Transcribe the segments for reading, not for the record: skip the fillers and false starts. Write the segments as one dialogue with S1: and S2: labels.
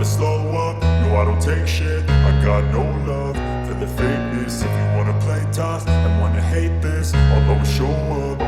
S1: never slow up, no I don't take shit. I got no love for the fakeness. If you wanna play tough and wanna hate this, I'll always show up.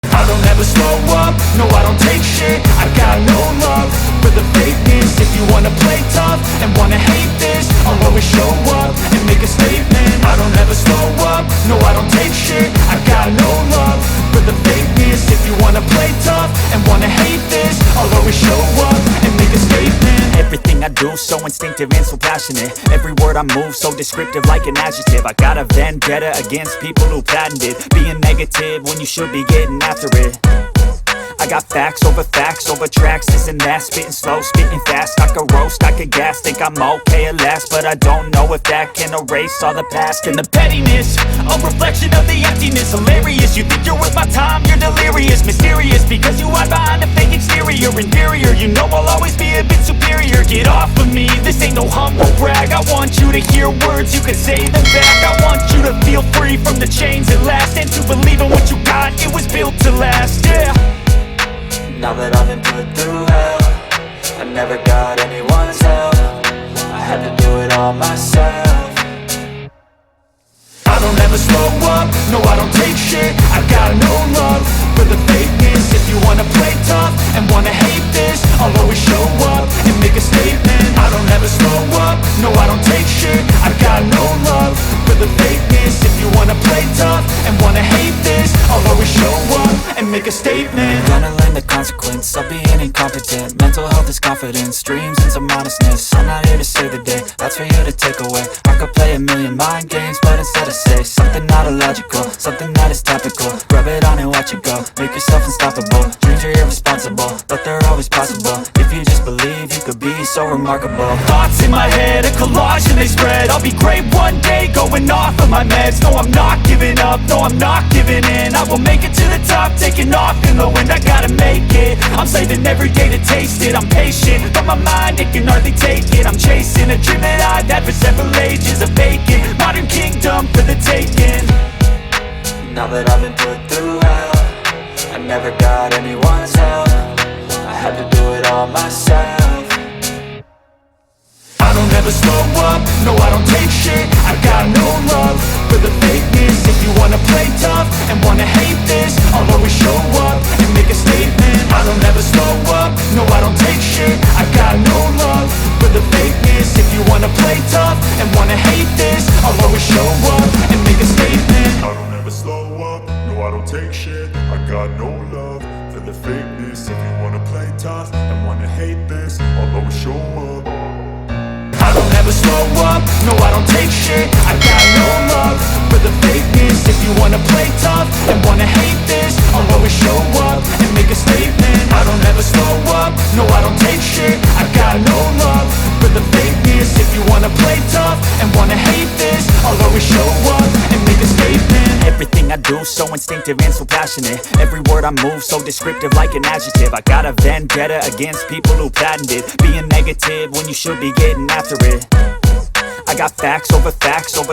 S1: I don't ever slow up, no I don't take shit. I got no love for the fakeness. If you wanna play tough and wanna hate this, I'll always show up and make a statement. I don't ever slow up, no I don't take shit. I got no love for the fakeness. If you wanna play tough and wanna hate this, I'll always show up and make a statement.
S2: Everything I do so instinctive and so passionate. Every word I move so descriptive like an adjective. I got a vendetta against people who patented being negative when you should be getting after it. I got facts over tracks, this and that. Spitting slow, spitting fast. I could roast, I could gas. Think I'm okay at last, but I don't know if that can erase all the past. And the pettiness, a reflection of the emptiness. Hilarious, you think you're worth my time, you're delirious. Mysterious, because you hide behind a fake exterior. Inferior, you know I'll always be a bit superior. Get off of me, this ain't no humble brag. I want you to hear words, you can say them back. I want you to feel free from the chains at last, and to believe in what you got, it was built to last, yeah.
S3: Now that I've been put through hell, I never got anyone's help. I had to do it all myself.
S1: I don't ever slow up, no I don't take shit. I got no love for the fakeness. If you wanna play tough and wanna hate this, I'll always show up and make a statement. I don't ever slow up, no I don't take shit. I got no love for the fakeness. If you wanna play tough and wanna hate this, I'll always show up and make a statement.
S3: Gonna learn the consequence of being incompetent. Mental health is confidence, dreams and some modestness. I'm not here to save the day, that's for you to take away. I could play a million mind games, but instead I say something not illogical, something that is topical. Rub it on and watch it go, make yourself unstoppable. Dreams are irresponsible, but they're always possible. If you just believe, you could be so remarkable.
S2: Thoughts in my head, a collage and they spread. I'll be great one day, going off of my meds. No, I'm not giving up, no, I'm not giving in. I will make it to the top, taking off in the wind. I gotta make it, I'm saving every day to taste it. I'm patient, but my mind, it can hardly take it. I'm chasing a dream that I've had for several ages. A vacant, modern kingdom for the taking.
S3: Now that I've been put through hell, I never got anyone's help. I had to do it all myself.
S1: I don't ever slow up, no I don't take shit. I got no love for the fakeness. If you wanna play tough and wanna hate this, I'll always show up and make a statement. I don't ever slow up, no I don't take shit. I got no love for the fakeness. If you wanna play tough and wanna hate this, I'll always show up and make a statement. I don't ever slow up, no I don't take shit. I got no love for the fakeness. If you wanna play tough and wanna hate this, I'll always show up. I don't ever slow up, no I don't take shit. I got no love for the fakeness. If you wanna play tough and wanna hate this, I'll always show up and make a statement. I don't ever slow up, no I don't take shit. I got no love for the fakeness. If you wanna play tough and wanna hate this, I'll always show up and make a statement.
S2: Everything I do so instinctive and so passionate. Every word I move so descriptive like an adjective. I got a vendetta against people who patented being negative when you should be getting after it. I got facts over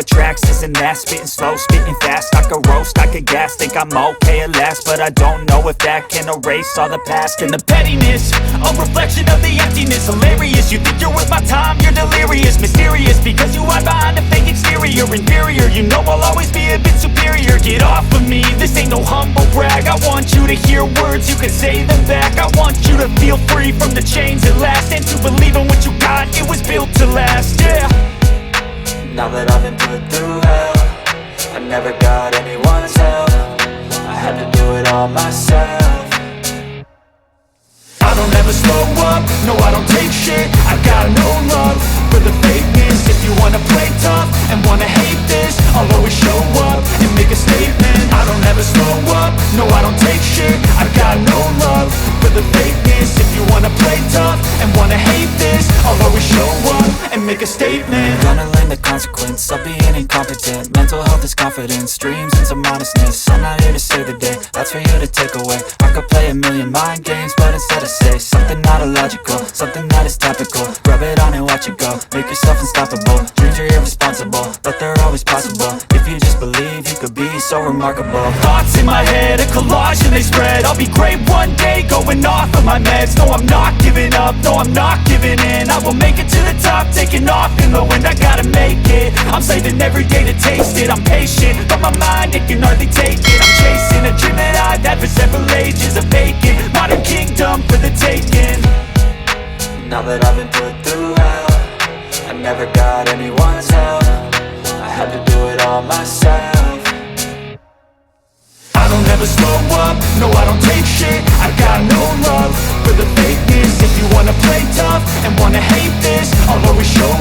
S2: tracks, this and that. Spitting slow, spitting fast. I could roast, I could gas. Think I'm okay at last, but I don't know if that can erase all the past. And the pettiness, a reflection of the emptiness. Hilarious, you think you're worth my time, you're delirious. Mysterious, because you hide behind a fake exterior. Inferior, you know I'll always be a bit superior. Get off of me, this ain't no humble brag. I want you to hear words, you can say them back. I want you to feel free from the chains at last, and to believe in what you got, it was built to last, yeah.
S3: Now that I've been put through hell, I never got anyone's help. I had to do it all myself.
S1: I don't ever slow up, no I don't take shit. I got no love for the fakeness. If you wanna play tough and wanna hate this, I'll always show up and make a statement. I don't ever slow up, no I don't take shit. I got no love for the fakeness. If you wanna play tough and wanna hate this, I'll always show up and make a statement.
S3: Gonna learn the the consequence of being incompetent. Mental health is confidence, dreams and some honestness. I'm not here to save the day, that's for you to take away. I could play a million mind games, but instead I say something not illogical, something that is topical. Rub it on and watch it go, make yourself unstoppable. Dreams are irresponsible, but they're always possible. If you just believe, you could be so remarkable.
S1: Thoughts in my head, a collage and they spread. I'll be great one day, going off of my meds. No, I'm not giving up, no, I'm not giving in. I will make it to the top, taking off in the wind. I gotta make it, I'm saving every day to taste it. I'm patient, but my mind, it can hardly take it. I'm chasing a dream that I've had for several ages. A vacant, modern kingdom for the taking.
S3: Now that I've been put through hell, I never got anyone's help. I had to do it all myself.
S1: I don't ever slow up, no I don't take shit. I got no love for the fakeness. If you wanna play tough and wanna hate this, I'll always show